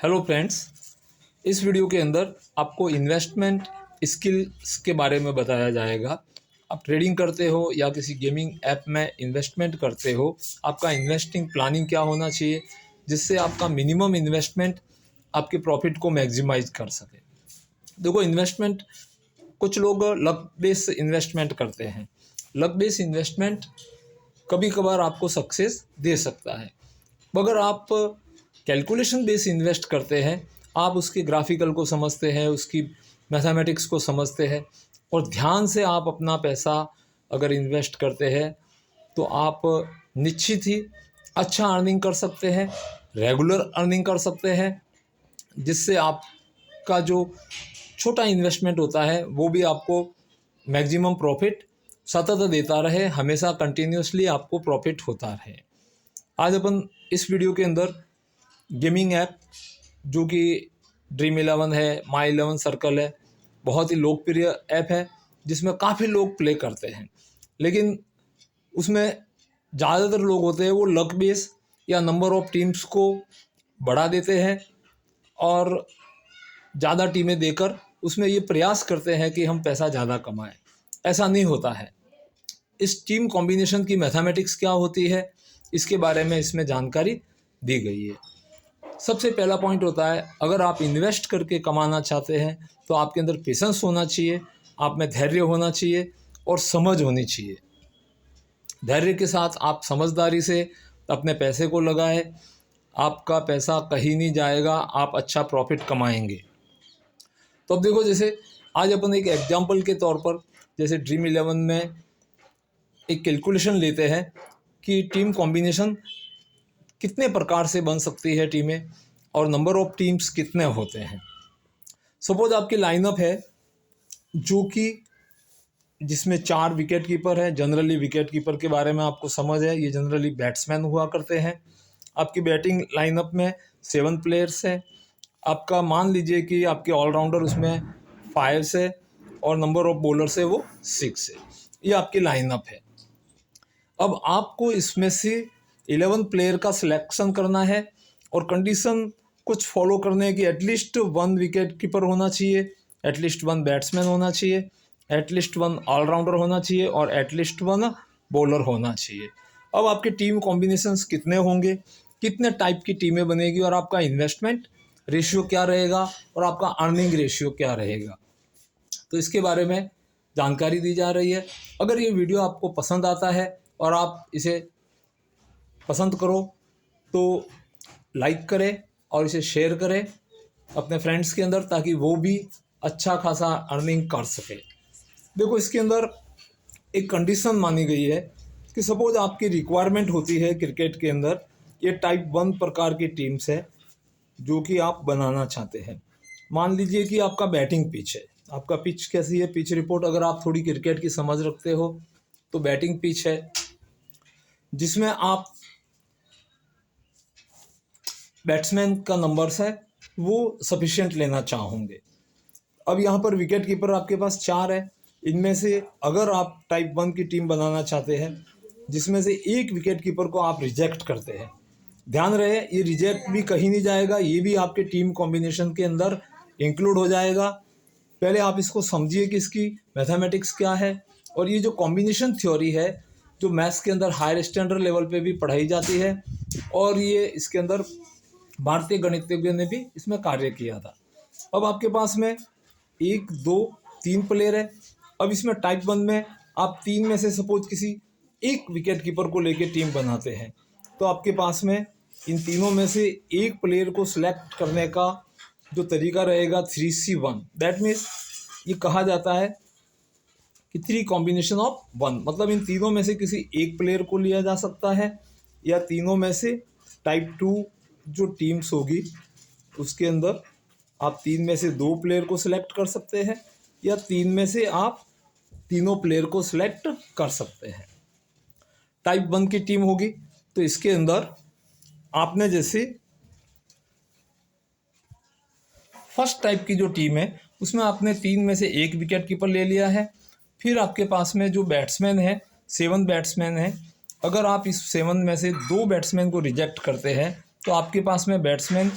Hello friends, इस video के अंदर आपको इन्वेस्टमेंट स्किल्स के बारे में बताया जाएगा। आप ट्रेडिंग करते हो या किसी गेमिंग ऐप में इन्वेस्टमेंट करते हो, आपका इन्वेस्टिंग प्लानिंग क्या होना चाहिए जिससे आपका मिनिमम इन्वेस्टमेंट आपके प्रॉफिट को मैक्सिमाइज कर सके। देखो, इन्वेस्टमेंट कुछ लोग लक बेस इन्वेस्टमेंट करते हैं। लक बेस इन्वेस्टमेंट कभी कभार आपको सक्सेस दे सकता है, मगर आप कैलकुलेशन बेस इन्वेस्ट करते हैं, आप उसके ग्राफिकल को समझते हैं, उसकी मैथमेटिक्स को समझते हैं और ध्यान से आप अपना पैसा अगर इन्वेस्ट करते हैं तो आप निश्चित ही अच्छा अर्निंग कर सकते हैं, रेगुलर अर्निंग कर सकते हैं, जिससे आपका जो छोटा इन्वेस्टमेंट होता है वो भी आपको मैक्सिमम प्रॉफिट सतत देता रहे, हमेशा कंटिन्यूसली आपको प्रॉफिट होता रहे। आज अपन इस वीडियो के अंदर गेमिंग ऐप जो कि ड्रीम11 है, माई11 सर्कल है, बहुत ही लोकप्रिय ऐप है जिसमें काफ़ी लोग प्ले करते हैं, लेकिन उसमें ज़्यादातर लोग होते हैं वो लक बेस या नंबर ऑफ टीम्स को बढ़ा देते हैं और ज़्यादा टीमें देकर उसमें ये प्रयास करते हैं कि हम पैसा ज़्यादा कमाएं। ऐसा नहीं होता है। इस टीम कॉम्बिनेशन की मैथमेटिक्स क्या होती है, इसके बारे में इसमें जानकारी दी गई है। सबसे पहला पॉइंट होता है, अगर आप इन्वेस्ट करके कमाना चाहते हैं तो आपके अंदर पेशेंस होना चाहिए, आप में धैर्य होना चाहिए और समझ होनी चाहिए। धैर्य के साथ आप समझदारी से अपने पैसे को लगाएं, आपका पैसा कहीं नहीं जाएगा, आप अच्छा प्रॉफिट कमाएंगे। तो अब देखो, जैसे आज अपन एक एग्जाम्पल के तौर पर जैसे ड्रीम11 में एक कैलकुलेशन लेते हैं कि टीम कॉम्बिनेशन कितने प्रकार से बन सकती है टीमें और नंबर ऑफ टीम्स कितने होते हैं। सपोज आपकी लाइनअप है जो कि जिसमें 4 विकेट कीपर है। जनरली विकेट कीपर के बारे में आपको समझ है, ये जनरली बैट्समैन हुआ करते हैं। आपकी बैटिंग लाइनअप में 7 प्लेयर्स है। आपका मान लीजिए कि आपके ऑलराउंडर उसमें 5 है और नंबर ऑफ बॉलर्स है वो 6 है। ये आपकी लाइनअप है। अब आपको इसमें से 11 प्लेयर का सिलेक्शन करना है और कंडीशन कुछ फॉलो करने की, एटलीस्ट 1 विकेट कीपर होना चाहिए, एटलीस्ट 1 बैट्समैन होना चाहिए, एटलीस्ट 1 ऑलराउंडर होना चाहिए और एटलीस्ट 1 बॉलर होना चाहिए। अब आपके टीम कॉम्बिनेशंस कितने होंगे, कितने टाइप की टीमें बनेगी और आपका इन्वेस्टमेंट रेशियो क्या रहेगा और आपका अर्निंग रेशियो क्या रहेगा, तो इसके बारे में जानकारी दी जा रही है। अगर ये वीडियो आपको पसंद आता है और आप इसे पसंद करो तो लाइक करें और इसे शेयर करें अपने फ्रेंड्स के अंदर, ताकि वो भी अच्छा खासा अर्निंग कर सके। देखो, इसके अंदर एक कंडीशन मानी गई है कि सपोज आपकी रिक्वायरमेंट होती है क्रिकेट के अंदर, ये टाइप 1 प्रकार की टीम्स है जो कि आप बनाना चाहते हैं। मान लीजिए कि आपका बैटिंग पिच है। आपका पिच कैसी है, पिच रिपोर्ट अगर आप थोड़ी क्रिकेट की समझ रखते हो तो बैटिंग पिच है जिसमें आप बैट्समैन का नंबर्स है वो सफिशिएंट लेना चाहोगे। अब यहाँ पर विकेट कीपर आपके पास 4 है। इनमें से अगर आप टाइप 1 की टीम बनाना चाहते हैं जिसमें से एक विकेट कीपर को आप रिजेक्ट करते हैं, ध्यान रहे ये रिजेक्ट भी कहीं नहीं जाएगा, ये भी आपके टीम कॉम्बिनेशन के अंदर इंक्लूड हो जाएगा। पहले आप इसको समझिए कि इसकी मैथमेटिक्स क्या है। और ये जो कॉम्बिनेशन थ्योरी है जो मैथ्स के अंदर हायर स्टैंडर्ड लेवल पे भी पढ़ाई जाती है और ये इसके अंदर भारतीय गणितज्ञों ने भी इसमें कार्य किया था। अब आपके पास में 1, 2, 3 प्लेयर है। अब इसमें टाइप 1 में आप 3 में से सपोज किसी एक विकेट कीपर को लेके टीम बनाते हैं, तो आपके पास में इन तीनों में से एक प्लेयर को सिलेक्ट करने का जो तरीका रहेगा 3C1। दैट मीन्स ये कहा जाता है कि 3 कॉम्बिनेशन ऑफ 1, मतलब इन तीनों में से किसी एक प्लेयर को लिया जा सकता है या तीनों में से टाइप 2 जो टीम्स होगी उसके अंदर आप 3 में से 2 प्लेयर को सिलेक्ट कर सकते हैं या 3 में से आप तीनों प्लेयर को सिलेक्ट कर सकते हैं। टाइप 1 की टीम होगी तो इसके अंदर आपने जैसे फर्स्ट टाइप की जो टीम है उसमें आपने 3 में से एक विकेट कीपर ले लिया है। फिर आपके पास में जो बैट्समैन है 7 बैट्समैन है। अगर आप इस 7 में से 2 बैट्समैन को रिजेक्ट करते हैं तो आपके पास में बैट्समैन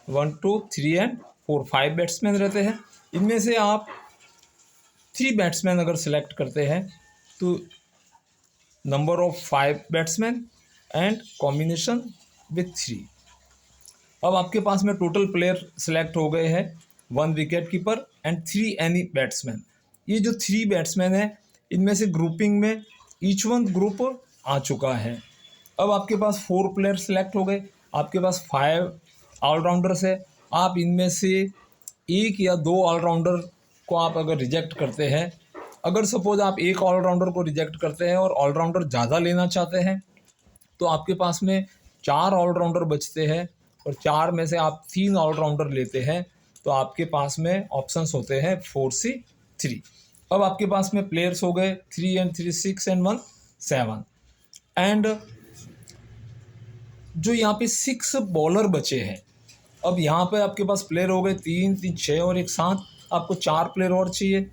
1 2 3 एंड 4, 5 बैट्समैन रहते हैं। इनमें से आप 3 बैट्समैन अगर सेलेक्ट करते हैं तो number of 5 batsman and combination with 3। अब आपके पास में टोटल प्लेयर सेलेक्ट हो गए हैं 1 wicket keeper and 3 any batsman. ये जो 3 बैट्समैन है इनमें से ग्रुपिंग में ईच वन ग्रुप आ चुका है। अब आपके पास 4 प्लेयर सेलेक्ट हो गए, आपके पास 5 ऑलराउंडर्स है। आप इनमें से 1 या 2 ऑलराउंडर को आप अगर रिजेक्ट करते हैं, अगर सपोज आप 1 ऑलराउंडर को रिजेक्ट करते हैं और ऑलराउंडर ज़्यादा लेना चाहते हैं तो आपके पास में 4 ऑलराउंडर बचते हैं और 4 में से आप 3 ऑलराउंडर लेते हैं तो आपके पास में ऑप्शंस होते हैं 4C3। अब आपके पास में प्लेयर्स हो गए 3 एंड 3 6 एंड 1 7 एंड जो यहाँ पे 6 बॉलर बचे हैं। अब यहाँ पे आपके पास प्लेयर हो गए 3 3 6 और 1 7, आपको 4 प्लेयर और चाहिए।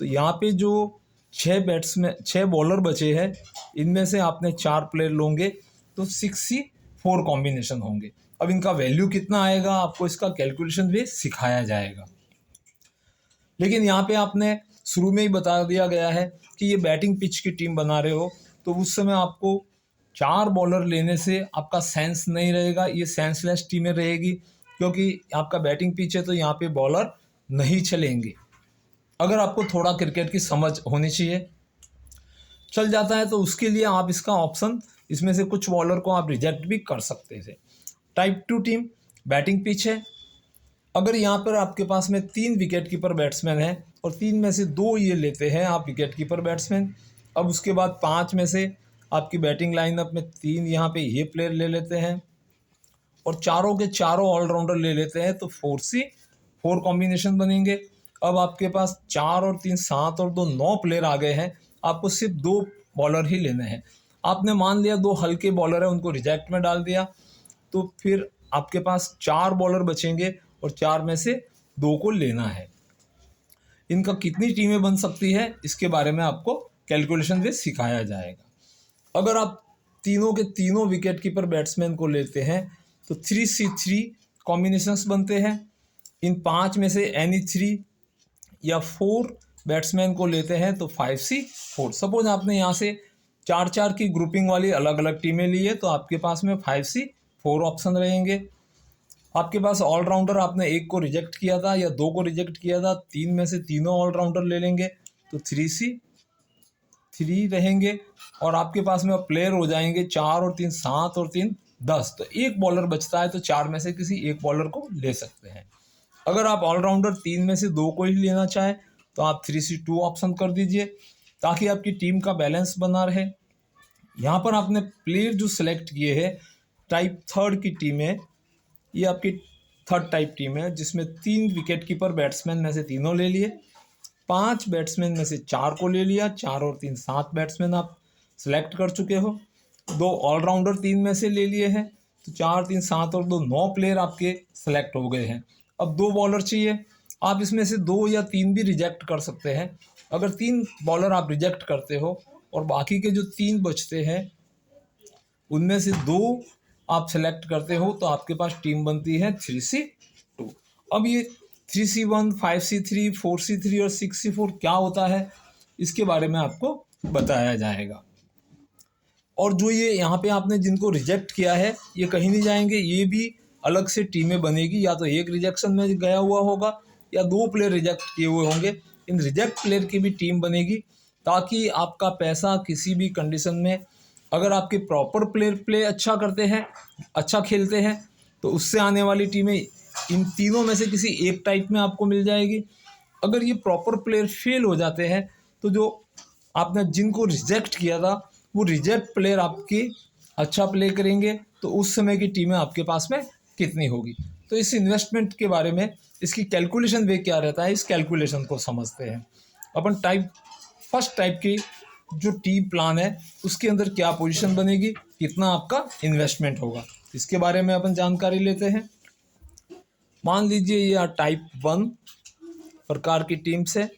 तो यहाँ पे जो 6 बॉलर बचे हैं इनमें से आपने 4 प्लेयर लोगे तो 6C4 कॉम्बिनेशन होंगे। अब इनका वैल्यू कितना आएगा आपको इसका कैलकुलेशन भी सिखाया जाएगा, लेकिन यहाँ पे आपने शुरू में ही बता दिया गया है कि ये बैटिंग पिच की टीम बना रहे हो तो उस समय आपको 4 बॉलर लेने से आपका सेंस नहीं रहेगा, ये सेंसलेस टीमें रहेगी क्योंकि आपका बैटिंग पिच है तो यहाँ पे बॉलर नहीं चलेंगे। अगर आपको थोड़ा क्रिकेट की समझ होनी चाहिए चल जाता है तो उसके लिए आप इसका ऑप्शन इसमें से कुछ बॉलर को आप रिजेक्ट भी कर सकते थे। टाइप 2 टीम बैटिंग पिच है। अगर यहाँ पर आपके पास में 3 विकेट कीपर बैट्समैन है और 3 में से 2 ये लेते हैं आप विकेट कीपर बैट्समैन। अब उसके बाद 5 में से आपकी बैटिंग लाइनअप में 3 यहाँ पे ये प्लेयर ले लेते हैं और चारों के चारों ऑलराउंडर ले लेते हैं तो 4C4 कॉम्बिनेशन बनेंगे। अब आपके पास 4 और 3 7 और 2 9 प्लेयर आ गए हैं, आपको सिर्फ 2 बॉलर ही लेने हैं। आपने मान लिया 2 हल्के बॉलर है उनको रिजेक्ट में डाल दिया तो फिर आपके पास 4 बॉलर बचेंगे और 4 में से 2 को लेना है। इनका कितनी टीमें बन सकती है इसके बारे में आपको कैलकुलेशन भी सिखाया जाएगा। अगर आप तीनों के तीनों विकेट कीपर बैट्समैन को लेते हैं तो 3C3 कॉम्बिनेशंस बनते हैं। इन 5 में से एनी 3 या 4 बैट्समैन को लेते हैं तो 5C4। सपोज आपने यहाँ से 4 की ग्रुपिंग वाली अलग अलग टीमें ली है तो आपके पास में 5C4 ऑप्शन रहेंगे। आपके पास ऑलराउंडर आपने 1 को रिजेक्ट किया था या 2 को रिजेक्ट किया था, 3 में से तीनों ऑलराउंडर ले लेंगे तो 3C3 रहेंगे और आपके पास में प्लेयर हो जाएंगे 4 और 3 7 और 3 10। तो 1 बॉलर बचता है तो 4 में से किसी 1 बॉलर को ले सकते हैं। अगर आप ऑलराउंडर 3 में से 2 को ही लेना चाहें तो आप 3C2 ऑप्शन कर दीजिए ताकि आपकी टीम का बैलेंस बना रहे। यहाँ पर आपने प्लेयर जो सिलेक्ट किए हैं टाइप 3 की टीम है, ये आपकी 3rd टाइप टीम है जिसमें 3 विकेट कीपर बैट्समैन में से तीनों ले लिए, 5 बैट्समैन में से 4 को ले लिया, 4 और 3 7 बैट्समैन आप सेलेक्ट कर चुके हो, 2 ऑलराउंडर 3 में से ले लिए हैं तो 4 3 7 और 2 9 प्लेयर आपके सेलेक्ट हो गए हैं। अब 2 बॉलर चाहिए, आप इसमें से 2 या 3 भी रिजेक्ट कर सकते हैं। अगर 3 बॉलर आप रिजेक्ट करते हो और बाकी के जो 3 बचते हैं उनमें से 2 आप सेलेक्ट करते हो तो आपके पास टीम बनती है 3C2। अब ये 3C1 5C3 4C3 और 6C4 क्या होता है इसके बारे में आपको बताया जाएगा। और जो ये यहाँ पे आपने जिनको रिजेक्ट किया है ये कहीं नहीं जाएंगे, ये भी अलग से टीमें बनेगी, या तो एक रिजेक्शन में गया हुआ होगा या 2 प्लेयर रिजेक्ट किए हुए होंगे। इन रिजेक्ट प्लेयर की भी टीम बनेगी ताकि आपका पैसा किसी भी कंडीशन में, अगर आपके प्रॉपर प्लेयर प्ले अच्छा करते हैं, अच्छा खेलते हैं तो उससे आने वाली टीमें इन तीनों में से किसी एक टाइप में आपको मिल जाएगी। अगर ये प्रॉपर प्लेयर फेल हो जाते हैं तो जो आपने जिनको रिजेक्ट किया था वो रिजेक्ट प्लेयर आपकी अच्छा प्ले करेंगे तो उस समय की टीमें आपके पास में कितनी होगी। तो इस इन्वेस्टमेंट के बारे में इसकी कैलकुलेशन वे क्या रहता है, इस कैलकुलेशन को समझते हैं अपन। फर्स्ट टाइप की जो टीम प्लान है उसके अंदर क्या पोजीशन बनेगी, कितना आपका इन्वेस्टमेंट होगा, इसके बारे में अपन जानकारी लेते हैं। मान लीजिए ये टाइप 1 प्रकार की टीम्स है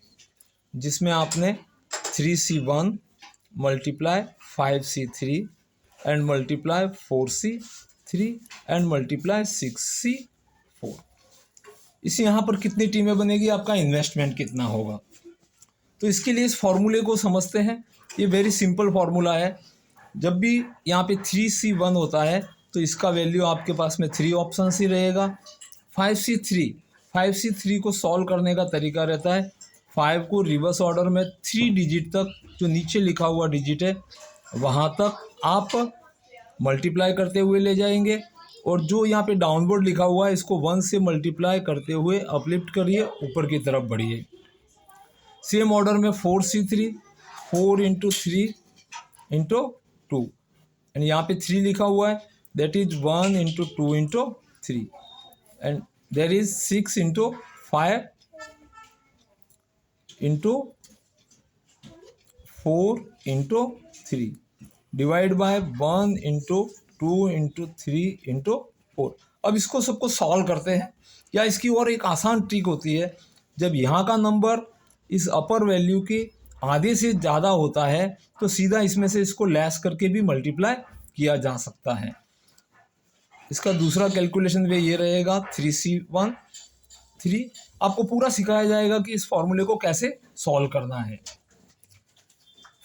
जिसमें आपने 3C1 multiply 5C3 and multiply 4C3 and multiply 6C4 4। इसी यहाँ पर कितनी टीमें बनेगी, आपका इन्वेस्टमेंट कितना होगा। तो इसके लिए इस फॉर्मूले को समझते हैं। ये वेरी सिंपल फार्मूला है। जब भी यहाँ पे 3C1 होता है तो इसका वैल्यू आपके पास में 3 ऑप्शन ही रहेगा। 5C3 को सॉल्व करने का तरीका रहता है 5 को रिवर्स ऑर्डर में 3 डिजिट तक, जो नीचे लिखा हुआ डिजिट है वहाँ तक आप मल्टीप्लाई करते हुए ले जाएंगे, और जो यहाँ पे डाउनवर्ड लिखा हुआ है इसको 1 से मल्टीप्लाई करते हुए अपलिफ्ट करिए, ऊपर की तरफ बढ़िए। सेम ऑर्डर में 4C3, 4 इंटू 3 इंटू 2, एंड यहाँ पे 3 लिखा हुआ है, that is 1 into 2 into 3, and there is 6 into 5 into 4 into 3 divide by 1 into 2 into 3 into 4। अब इसको सबको सॉल्व करते हैं। या इसकी और एक आसान ट्रिक होती है, जब यहाँ का नंबर इस अपर वैल्यू के आधे से ज़्यादा होता है तो सीधा इसमें से इसको लेस करके भी मल्टीप्लाई किया जा सकता है। इसका दूसरा कैलकुलेशन वे ये रहेगा 3C1 3। आपको पूरा सिखाया जाएगा कि इस फॉर्मूले को कैसे सॉल्व करना है।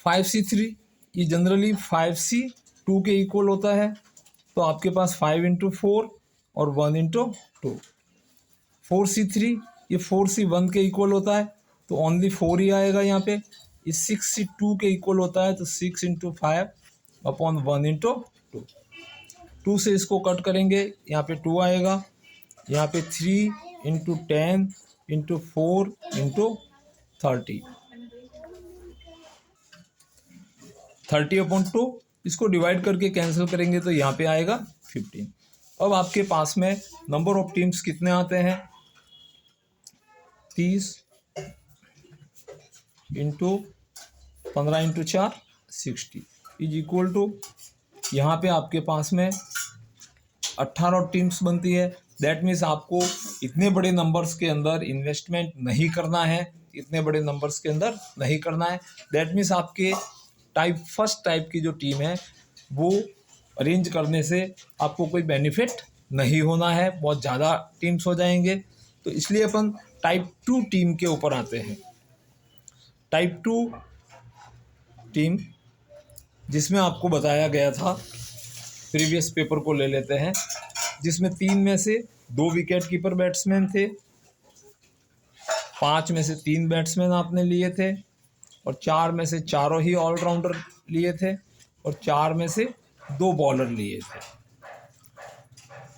5C3 ये जनरली 5C2 के इक्वल होता है, तो आपके पास 5 इंटू 4 और 1 इंटू 2। 4C3 ये 4C1 के इक्वल होता है, तो ओनली 4 ही आएगा यहाँ पे। ये 6C2 के इक्वल होता है, तो 6 इंटू 5 अपॉन 1 इंटू 2। 2 से इसको कट करेंगे, यहाँ पे 2 आएगा, यहाँ पे 3 इंटू 10 इंटू 4 इंटू 30, 30 अपॉन 2। इसको डिवाइड करके कैंसिल करेंगे तो यहाँ पे आएगा 15। अब आपके पास में नंबर ऑफ टीम्स कितने आते हैं, 30 into 15 into 4 60 is equal to, यहाँ पे आपके पास में 18 टीम्स बनती है। दैट मीन्स आपको इतने बड़े नंबर्स के अंदर इन्वेस्टमेंट नहीं करना है, इतने बड़े नंबर्स के अंदर नहीं करना है। दैट मीन्स आपके फर्स्ट टाइप की जो टीम है वो अरेंज करने से आपको कोई बेनिफिट नहीं होना है, बहुत ज़्यादा टीम्स हो जाएंगे। तो इसलिए अपन टाइप 2 टीम के ऊपर आते हैं। टाइप 2 टीम जिसमें आपको बताया गया था, प्रीवियस पेपर को ले लेते हैं, जिसमें 3 में से 2 विकेट कीपर बैट्समैन थे, 5 में से 3 बैट्समैन आपने लिए थे, और 4 में से चारों ही ऑलराउंडर लिए थे, और 4 में से 2 बॉलर लिए थे।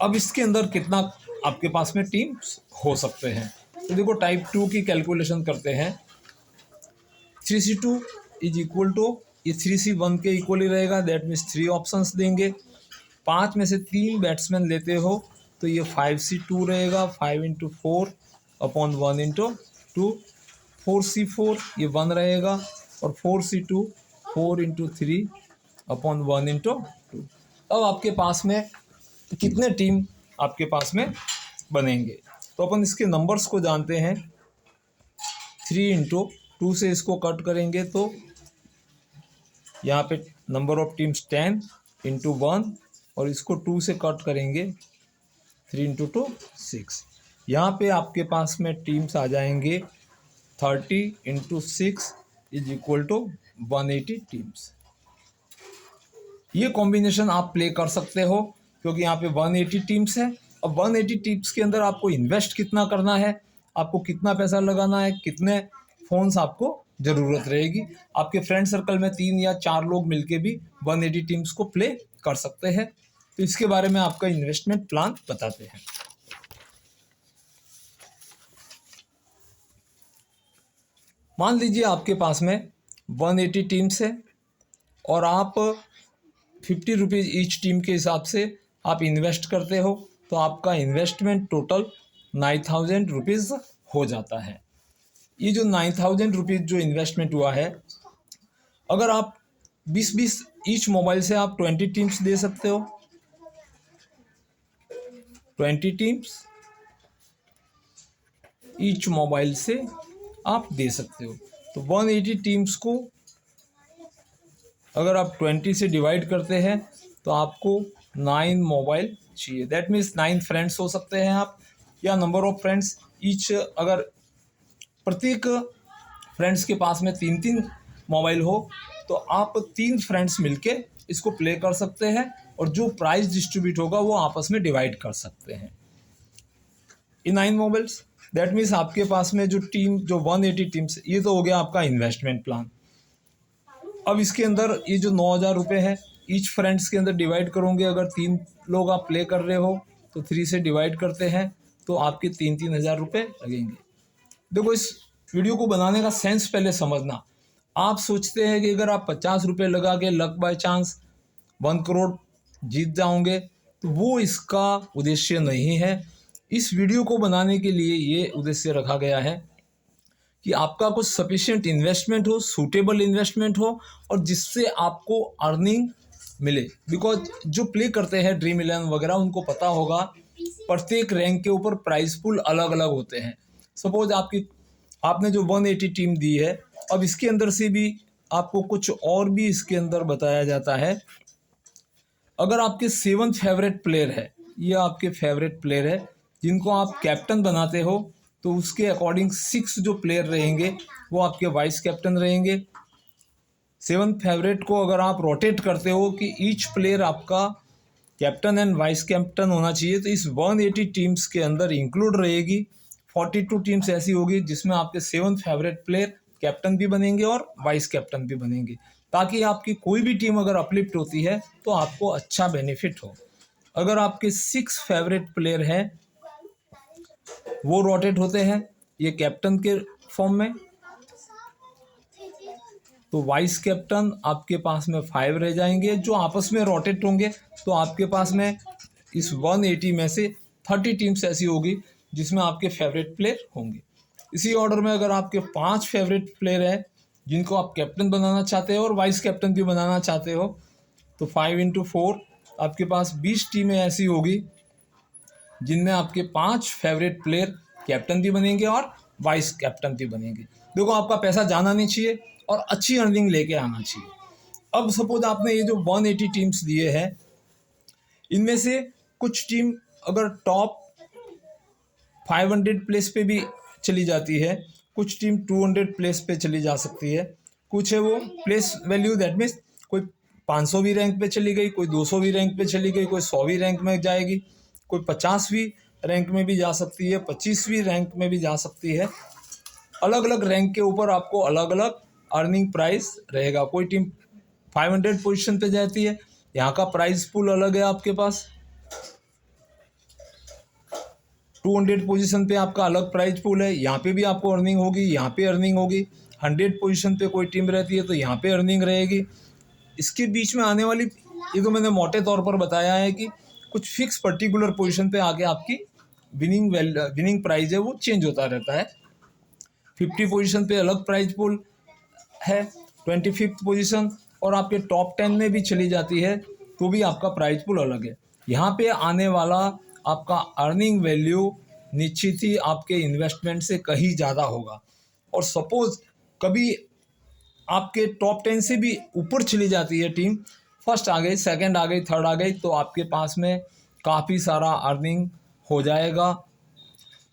अब इसके अंदर कितना आपके पास में टीम्स हो सकते हैं, तो देखो टाइप 2 की कैलकुलेशन करते हैं। 3C2 इज इक्वल टू, ये 3C1 के इक्वल ही रहेगा, दैट मीन्स 3 ऑप्शंस देंगे। 5 में से 3 बैट्समैन लेते हो तो ये 5C2 रहेगा, 5 इंटू 4 अपॉन 1 इंटू 2। 4C4 ये 1 रहेगा, और 4C2 4 इंटू 3 अपॉन 1 इंटू 2। अब आपके पास में कितने टीम आपके पास में बनेंगे, तो अपन इसके नंबर्स को जानते हैं। 3 इंटू 2 से इसको कट करेंगे तो यहाँ पे नंबर ऑफ टीम्स 10 इंटू 1, और इसको 2 से कट करेंगे 3 इंटू 2 6। यहाँ पे आपके पास में टीम्स आ जाएंगे 30 into 6 is equal to 180 teams. ये कॉम्बिनेशन आप प्ले कर सकते हो क्योंकि यहाँ पे 180 टीम्स है। अब 180 टीम्स के अंदर आपको इन्वेस्ट कितना करना है, आपको कितना पैसा लगाना है, कितने फ़ोन्स आपको ज़रूरत रहेगी। आपके फ्रेंड सर्कल में 3 या 4 लोग मिलके भी 180 टीम्स को प्ले कर सकते हैं। तो इसके बारे में आपका इन्वेस्टमेंट प्लान बताते हैं। मान लीजिए आपके पास में 180 टीम्स है और आप 50 रुपीज़ ईच टीम के हिसाब से आप इन्वेस्ट करते हो, तो आपका इन्वेस्टमेंट टोटल 9000 रुपीज़ हो जाता है। ये जो 9000 रुपीज़ जो इन्वेस्टमेंट हुआ है, अगर आप 20-20 ईच मोबाइल से आप 20 टीम्स दे सकते हो, 20 टीम्स ईच मोबाइल से आप दे सकते हो। तो 180 टीम्स को अगर आप 20 से डिवाइड करते हैं तो आपको 9 मोबाइल चाहिए। दैट मीन्स 9 फ्रेंड्स हो सकते हैं आप, या नंबर ऑफ फ्रेंड्स ईच, अगर प्रत्येक फ्रेंड्स के पास में 3-3 मोबाइल हो तो आप 3 फ्रेंड्स मिलके इसको प्ले कर सकते हैं और जो प्राइस डिस्ट्रीब्यूट होगा वो आपस में डिवाइड कर सकते हैं इन 9 मोबाइल्स। दैट मीन्स आपके पास में जो 180 टीम्स, ये तो हो गया आपका इन्वेस्टमेंट प्लान। अब इसके अंदर ये जो 9,000 रुपये है ईच फ्रेंड्स के अंदर डिवाइड करोगे, अगर 3 लोग आप प्ले कर रहे हो तो 3 से डिवाइड करते हैं तो आपके 3-3 हज़ार रुपये लगेंगे। देखो, इस वीडियो को बनाने का सेंस पहले समझना। आप सोचते हैं कि अगर आप 50 रुपये लगा के लक बाय चांस 1 करोड़ जीत जाओगे, तो वो इसका उद्देश्य नहीं है। इस वीडियो को बनाने के लिए ये उद्देश्य रखा गया है कि आपका कुछ सफिशिएंट इन्वेस्टमेंट हो, सूटेबल इन्वेस्टमेंट हो और जिससे आपको अर्निंग मिले। बिकॉज जो प्ले करते हैं ड्रीम 11 वगैरह, उनको पता होगा प्रत्येक रैंक के ऊपर प्राइस पूल अलग अलग होते हैं। सपोज आपने जो 180 टीम दी है, अब इसके अंदर से भी आपको कुछ और भी इसके अंदर बताया जाता है। अगर आपके 7th फेवरेट प्लेयर है, ये आपके फेवरेट प्लेयर है जिनको आप कैप्टन बनाते हो, तो उसके अकॉर्डिंग 6 जो प्लेयर रहेंगे वो आपके वाइस कैप्टन रहेंगे। 7th फेवरेट को अगर आप रोटेट करते हो कि ईच प्लेयर आपका कैप्टन एंड वाइस कैप्टन होना चाहिए, तो इस 180 टीम्स के अंदर इंक्लूड रहेगी 42 टीम्स ऐसी होगी जिसमें आपके 7th फेवरेट प्लेयर कैप्टन भी बनेंगे और वाइस कैप्टन भी बनेंगे, ताकि आपकी कोई भी टीम अगर अपलिफ्ट होती है तो आपको अच्छा बेनिफिट हो। अगर आपके 6 फेवरेट प्लेयर हैं वो रोटेट होते हैं ये कैप्टन के फॉर्म में, तो वाइस कैप्टन आपके पास में 5 रह जाएंगे जो आपस में रोटेट होंगे। तो आपके पास में इस 180 में से 30 टीम्स ऐसी होगी जिसमें आपके फेवरेट प्लेयर होंगे। इसी ऑर्डर में अगर आपके 5 फेवरेट प्लेयर हैं जिनको आप कैप्टन बनाना चाहते हो और वाइस कैप्टन भी बनाना चाहते हो, तो 5 × 4 आपके पास 20 टीमें ऐसी होगी जिनमें आपके 5 फेवरेट प्लेयर कैप्टन भी बनेंगे और वाइस कैप्टन भी बनेंगे। देखो, आपका पैसा जाना नहीं चाहिए और अच्छी अर्निंग लेके आना चाहिए। अब सपोज आपने ये जो 180 टीम्स दिए हैं, इनमें से कुछ टीम अगर टॉप 500 प्लेस पे भी चली जाती है, कुछ टीम 200 प्लेस पे चली जा सकती है, कुछ है वो प्लेस वैल्यू, दैट मीन्स कोई 500वीं रैंक पे चली गई, कोई 200वीं रैंक पे चली गई, कोई 100वीं रैंक में जाएगी, कोई 50वीं रैंक में भी जा सकती है, 25वीं रैंक में भी जा सकती है। अलग अलग रैंक के ऊपर आपको अलग अलग अर्निंग प्राइस रहेगा। कोई टीम 500 पोजीशन पे जाती है, यहाँ का प्राइस पूल अलग है आपके पास। 200 पोजीशन पे आपका अलग प्राइस पूल है, यहाँ पे भी आपको अर्निंग होगी, यहाँ पे अर्निंग होगी। 100 पोजीशन पे कोई टीम रहती है तो यहाँ पे अर्निंग रहेगी। इसके बीच में आने वाली, ये तो मैंने मोटे तौर पर बताया है कि कुछ फिक्स पर्टिकुलर पोजीशन पे आके आपकी विनिंग प्राइस है वो चेंज होता रहता है। 50 पोजीशन पे अलग प्राइस पूल है, 25th पोजीशन और आपके टॉप 10 में भी चली जाती है तो भी आपका प्राइस पूल अलग है। यहाँ पे आने वाला आपका अर्निंग वैल्यू निश्चित ही आपके इन्वेस्टमेंट से कहीं ज़्यादा होगा। और सपोज कभी आपके टॉप 10 से भी ऊपर चली जाती है टीम, फर्स्ट आ गई, सेकंड आ गई, थर्ड आ गई, तो आपके पास में काफ़ी सारा अर्निंग हो जाएगा।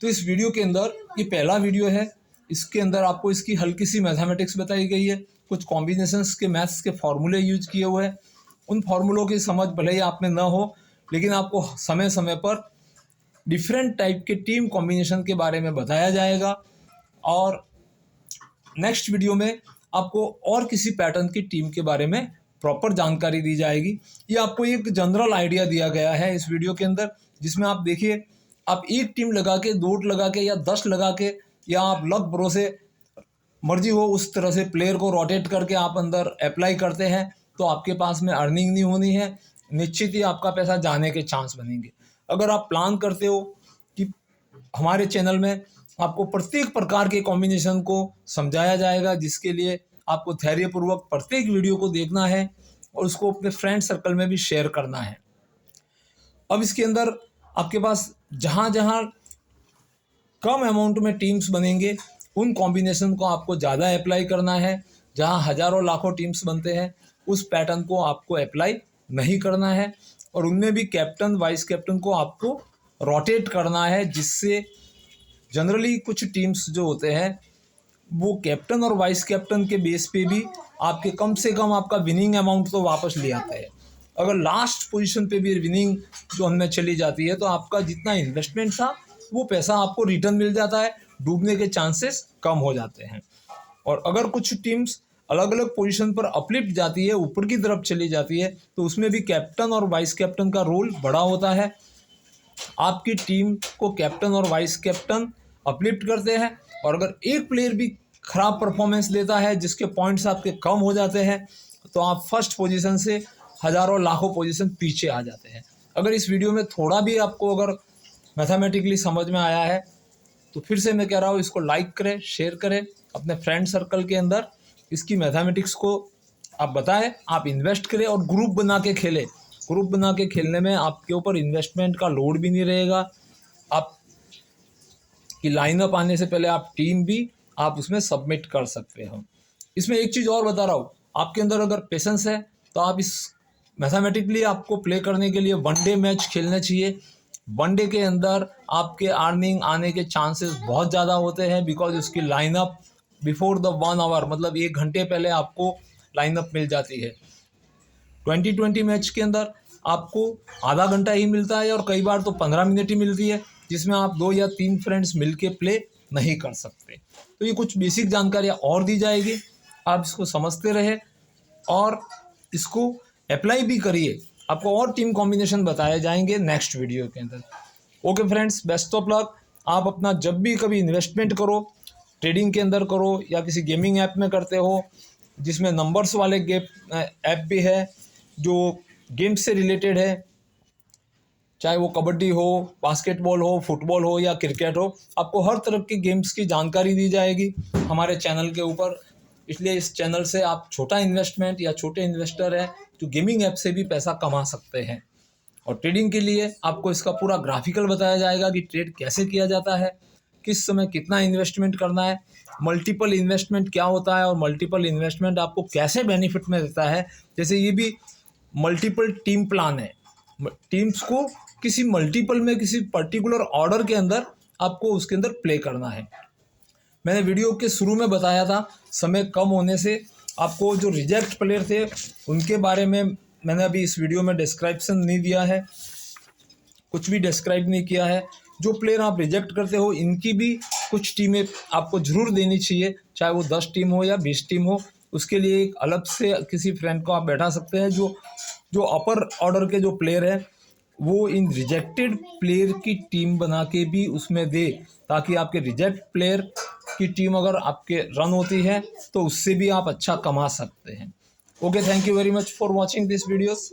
तो इस वीडियो के अंदर, ये पहला वीडियो है, इसके अंदर आपको इसकी हल्की सी मैथमेटिक्स बताई गई है, कुछ कॉम्बिनेशंस के मैथ्स के फॉर्मूले यूज किए हुए हैं। उन फार्मूलों की समझ भले ही आप में ना हो, लेकिन आपको समय समय पर डिफरेंट टाइप के टीम कॉम्बिनेशन के बारे में बताया जाएगा और नेक्स्ट वीडियो में आपको और किसी पैटर्न की टीम के बारे में प्रॉपर जानकारी दी जाएगी। ये आपको एक जनरल आइडिया दिया गया है इस वीडियो के अंदर, जिसमें आप देखिए, आप एक टीम लगा के, 2 लगा के या 10 लगा के, या आप लक भरोसे मर्जी हो उस तरह से प्लेयर को रोटेट करके आप अंदर अप्लाई करते हैं तो आपके पास में अर्निंग नहीं होनी है, निश्चित ही आपका पैसा जाने के चांस बनेंगे। अगर आप प्लान करते हो कि हमारे चैनल में आपको प्रत्येक प्रकार के कॉम्बिनेशन को समझाया जाएगा, जिसके लिए आपको धैर्यपूर्वक प्रत्येक वीडियो को देखना है और उसको अपने फ्रेंड सर्कल में भी शेयर करना है। अब इसके अंदर आपके पास जहाँ जहाँ कम अमाउंट में टीम्स बनेंगे उन कॉम्बिनेशन को आपको ज़्यादा अप्लाई करना है। जहाँ हज़ारों लाखों टीम्स बनते हैं उस पैटर्न को आपको अप्लाई नहीं करना है और उनमें भी कैप्टन वाइस कैप्टन को आपको रोटेट करना है, जिससे जनरली कुछ टीम्स जो होते हैं वो कैप्टन और वाइस कैप्टन के बेस पे भी आपके कम से कम आपका विनिंग अमाउंट तो वापस ले आते हैं। अगर लास्ट पोजीशन पे भी विनिंग जो हमें चली जाती है तो आपका जितना इन्वेस्टमेंट था वो पैसा आपको रिटर्न मिल जाता है, डूबने के चांसेस कम हो जाते हैं। और अगर कुछ टीम्स अलग अलग पोजीशन पर अपलिफ्ट जाती है, ऊपर की तरफ चली जाती है, तो उसमें भी कैप्टन और वाइस कैप्टन का रोल बड़ा होता है। आपकी टीम को कैप्टन और वाइस कैप्टन अपलिफ्ट करते हैं, और अगर एक प्लेयर भी खराब परफॉर्मेंस देता है जिसके पॉइंट्स आपके कम हो जाते हैं तो आप फर्स्ट पोजीशन से हज़ारों लाखों पोजीशन पीछे आ जाते हैं। अगर इस वीडियो में थोड़ा भी आपको अगर मैथमेटिकली समझ में आया है तो फिर से मैं कह रहा हूँ, इसको लाइक करें, शेयर करें अपने फ्रेंड सर्कल के अंदर, इसकी मैथमेटिक्स को आप बताएं, आप इन्वेस्ट करें और ग्रुप बना के खेलें। ग्रुप बना के खेलने में आपके ऊपर इन्वेस्टमेंट का लोड भी नहीं रहेगा। आप कि लाइनअप आने से पहले आप टीम भी आप उसमें सबमिट कर सकते हो। इसमें एक चीज़ और बता रहा हूँ, आपके अंदर अगर पेशेंस है तो आप इस मैथमेटिकली आपको प्ले करने के लिए वनडे मैच खेलना चाहिए। वनडे के अंदर आपके अर्निंग आने के चांसेस बहुत ज़्यादा होते हैं, बिकॉज उसकी लाइनअप बिफोर द 1 आवर मतलब 1 घंटे पहले आपको लाइनअप मिल जाती है। 2020 मैच के अंदर आपको आधा घंटा ही मिलता है और कई बार तो 15 मिनट ही मिलती है, जिसमें आप 2 या 3 फ्रेंड्स मिलके प्ले नहीं कर सकते। तो ये कुछ बेसिक जानकारियाँ और दी जाएगी, आप इसको समझते रहे और इसको अप्लाई भी करिए। आपको और टीम कॉम्बिनेशन बताए जाएंगे नेक्स्ट वीडियो के अंदर। Okay friends, best of luck. आप अपना जब भी कभी इन्वेस्टमेंट करो, ट्रेडिंग के अंदर करो या किसी गेमिंग ऐप में करते हो जिसमें नंबर्स वाले ऐप भी है जो गेम्स से रिलेटेड है, चाहे वो कबड्डी हो, बास्केटबॉल हो, फुटबॉल हो या क्रिकेट हो, आपको हर तरह की गेम्स की जानकारी दी जाएगी हमारे चैनल के ऊपर। इसलिए इस चैनल से आप छोटा इन्वेस्टमेंट या छोटे इन्वेस्टर है जो गेमिंग ऐप से भी पैसा कमा सकते हैं। और ट्रेडिंग के लिए आपको इसका पूरा ग्राफिकल बताया जाएगा कि ट्रेड कैसे किया जाता है, किस समय कितना इन्वेस्टमेंट करना है, मल्टीपल इन्वेस्टमेंट क्या होता है और मल्टीपल इन्वेस्टमेंट आपको कैसे बेनिफिट में देता है। जैसे ये भी मल्टीपल टीम प्लान है, टीम्स को किसी मल्टीपल में किसी पर्टिकुलर ऑर्डर के अंदर आपको उसके अंदर प्ले करना है। मैंने वीडियो के शुरू में बताया था, समय कम होने से आपको जो रिजेक्ट प्लेयर थे उनके बारे में मैंने अभी इस वीडियो में डिस्क्रिप्शन नहीं दिया है, कुछ भी डिस्क्राइब नहीं किया है। जो प्लेयर आप रिजेक्ट करते हो इनकी भी कुछ टीमें आपको ज़रूर देनी चाहिए, चाहे वो 10 टीम हो या 20 टीम हो। उसके लिए एक अलग से किसी फ्रेंड को आप बैठा सकते हैं जो अपर ऑर्डर के जो प्लेयर है वो इन रिजेक्टेड प्लेयर की टीम बना के भी उसमें दे, ताकि आपके रिजेक्ट प्लेयर की टीम अगर आपके रन होती है तो उससे भी आप अच्छा कमा सकते हैं। Okay, thank you very much for watching this videos.